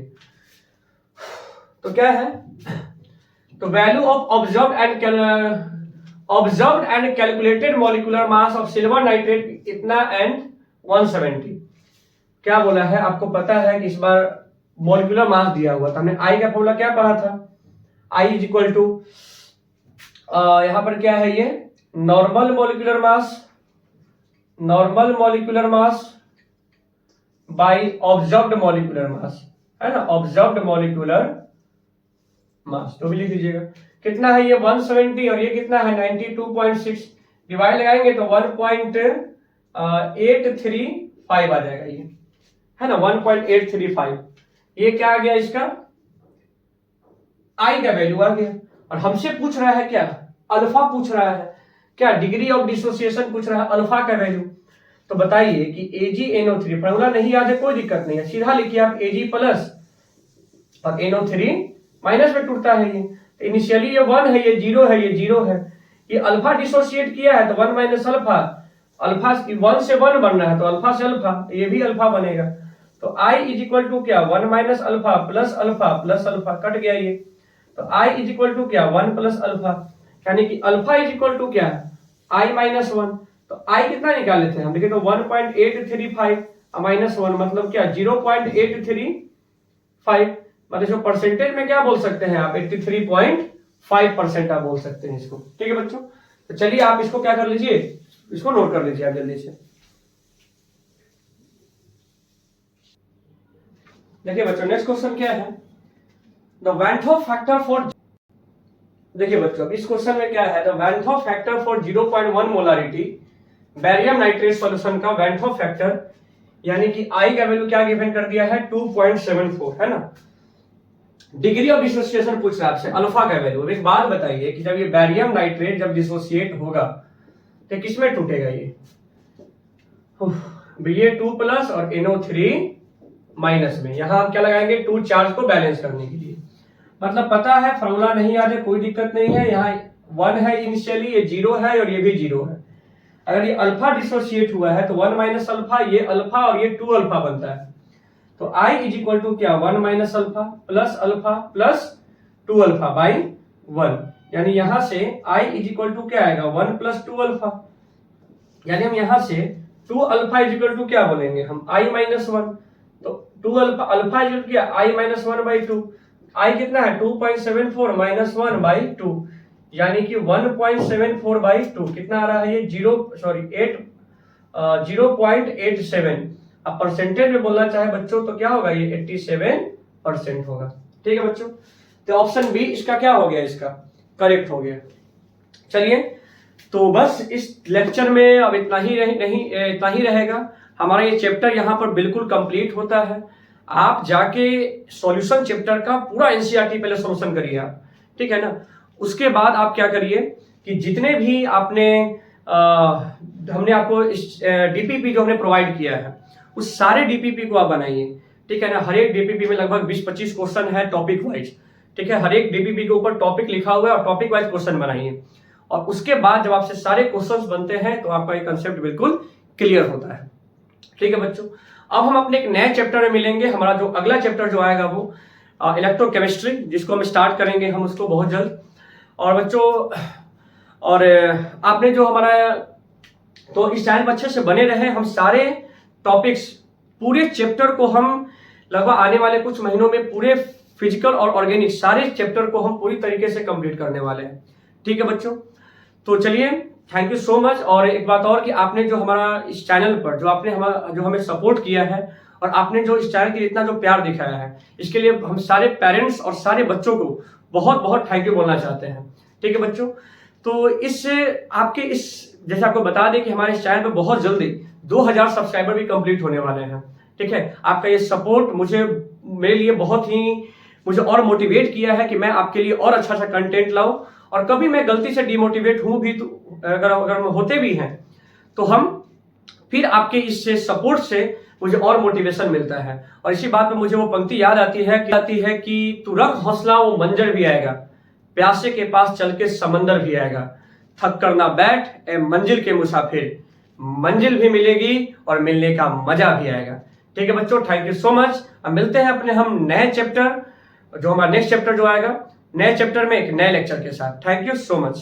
तो क्या है, तो value of observed and calculated molecular mass of silver nitrate इतना एंड 170। क्या बोला है, आपको पता है कि इस बार मॉलिक्यूलर मास दिया हुआ था, हमने आई का फॉर्मूला क्या पढ़ा था, आई इज इक्वल टू, यहां पर क्या है, ये normal molecular mass by observed molecular मास, है ना, ऑब्जर्व्ड मॉलिक्यूलर मास, तो भी लिख लीजिएगा। कितना है ये 170 और ये कितना है 92.6, डिवाइड लगाएंगे तो 1.835 आ जाएगा, ये है ना 1.835। ये क्या आ गया, इसका आई का वैल्यू आ गया। और हमसे पूछ रहा है क्या, अल्फा पूछ रहा है, क्या डिग्री ऑफ डिसोसिएशन पूछ रहा है, अल्फा का वैल्यू। तो बताइए कि AgNO3, फॉर्मूला नहीं याद है कोई दिक्कत नहीं है, सीधा लिखिए आप Ag प्लस और NO3 माइनस में टूटता है ये। इनिशियली ये 1 है, ये 0 है, ये 0 है, ये अल्फा डिसोसिएट किया है तो 1 माइनस अल्फा, अल्फा 1 से 1 बनना है तो अल्फा से अल्फा, ये भी अल्फा बनेगा। तो I इज इक्वल टू क्या 1 minus alpha plus alpha, cut गया ये। तो I इज इक्वल टू क्या 1 प्लस अल्फा, यानी कि अल्फा इज इक्वल टू क्या I माइनस 1। तो I कितना निकाले थे हम, देखिए तो 1.835 माइनस 1 मतलब क्या 0.835, मतलब इसको परसेंटेज में क्या बोल सकते हैं आप 83.5% आप बोल सकते हैं इसको। ठीक है बच्चों, तो चलिए आप इसको क्या कर लीजिए, इसको नोट कर लीजिए आप जल्दी से। देखिए बच्चों नेक्स्ट क्वेश्चन क्या है, the van Hoff factor for, देखिए बच्चों इस क्वेश्चन में क्या है, the van Hoff factor for 0.1 molarity barium nitrate solution का वैन ऑफ फैक्टर, यानी कि आई का वैल्यू क्या गिवन कर दिया है 2.74, है ना। डिग्री ऑफ डिसोसिएशन पूछ रहा है आपसे, अल्फा का वैल्यू। एक बात बताइए कि जब ये बैरियम नाइट्रेट जब डिसोसिएट होगा तो किसमें टूटेगा, ये Ba2 प्लस और NO3 माइनस में। यहां हम क्या लगाएंगे 2 चार्ज को बैलेंस करने के लिए, मतलब पता है फॉर्मूला नहीं याद है कोई दिक्कत नहीं है। यहाँ 1 है इनिशियली, ये 0 है और ये भी 0 है। अगर ये अल्फा डिसोसिएट हुआ है तो 1 माइनस अल्फा, ये अल्फा और ये 2 अल्फा बनता है। तो I इज इक्वल टू क्या 1 minus alpha plus 2 alpha by 1, यानी यहां से I इज इक्वल टू क्या आएगा 1 प्लस 2 अल्फा, यानी हम यहां से 2 अल्फा इज इक्वल टू क्या बोलेंगे हम I माइनस 1। तो 2 अल्फा इज इक्वल क्या I माइनस 1 बाई 2, I कितना है 2.74 माइनस 1 बाई 2, यानी कि 1.74 बाई 2 कितना आ रहा है ये 0.87। अब परसेंटेज में बोलना चाहे बच्चों तो क्या होगा ये 87% होगा। ठीक है बच्चों, तो ऑप्शन बी इसका क्या हो गया, इसका करेक्ट हो गया। चलिए तो बस इस लेक्चर में अब इतना ही रहेगा। हमारा ये चैप्टर यहाँ पर बिल्कुल कंप्लीट होता है। आप जाके सॉल्यूशन चैप्टर का पूरा एनसीईआरटी पहले सॉल्यूशन करिए आप, ठीक है ना। उसके बाद आप क्या करिए कि जितने भी हमने आपको डीपीपी जो हमने प्रोवाइड किया है उस सारे डीपीपी को आप बनाइए, ठीक है ना। हर एक डीपीपी में लगभग 20-25 क्वेश्चन है टॉपिक वाइज, ठीक है, हर एक डीबीबी के ऊपर टॉपिक लिखा हुआ है और टॉपिक वाइज क्वेश्चन बनाइए, और उसके बाद जब आपसे सारे क्वेश्चंस बनते हैं तो आपका ये कंसेप्ट बिल्कुल क्लियर होता है। ठीक है बच्चों, अब हम अपने एक नए चैप्टर में मिलेंगे। हमारा जो अगला चैप्टर जो आएगा वो इलेक्ट्रोकेमिस्ट्री, जिसको हम स्टार्ट करेंगे हम उसको बहुत जल्द। और बच्चों, और आपने जो हमारा, तो इस चैनल पर अच्छे से बने रहे। हम सारे टॉपिक्स, पूरे चैप्टर को हम लगभग आने वाले कुछ महीनों में पूरे फिजिकल और ऑर्गेनिक सारे चैप्टर को हम पूरी तरीके से कंप्लीट करने वाले हैं। ठीक है बच्चों, तो चलिए, थैंक यू सो मच। और एक बात और कि आपने जो हमारा इस चैनल पर जो हमें सपोर्ट किया है और आपने जो इस चैनल के लिए इतना जो प्यार दिखाया है, इसके लिए हम सारे पेरेंट्स और सारे बच्चों को बहुत बहुत थैंक यू बोलना चाहते हैं। ठीक है बच्चों, तो जैसे आपको बता दें कि हमारे इस चैनल पर बहुत जल्दी 2000 सब्सक्राइबर भी कंप्लीट होने वाले हैं। ठीक है, आपका ये सपोर्ट मेरे लिए मुझे और मोटिवेट किया है कि मैं आपके लिए और अच्छा कंटेंट लाऊं। और कभी मैं गलती से डिमोटिवेट हूं भी, तो अगर होते भी हैं तो हम फिर आपके इस सपोर्ट से मुझे और मोटिवेशन मिलता है। और इसी बात में मुझे वो पंक्ति याद आती है कि तू रख हौसला, वो मंजर भी आएगा, प्यासे के पास चल के समंदर भी आएगा, थक कर ना बैठ ए मंजिल के मुसाफिर, मंजिल भी मिलेगी और मिलने का मजा भी आएगा। ठीक है बच्चों, थैंक यू सो मच। अब मिलते हैं अपने हम नए चैप्टर, जो हमारा नेक्स्ट चैप्टर जो आएगा, नए चैप्टर में एक नए लेक्चर के साथ। Thank you so much.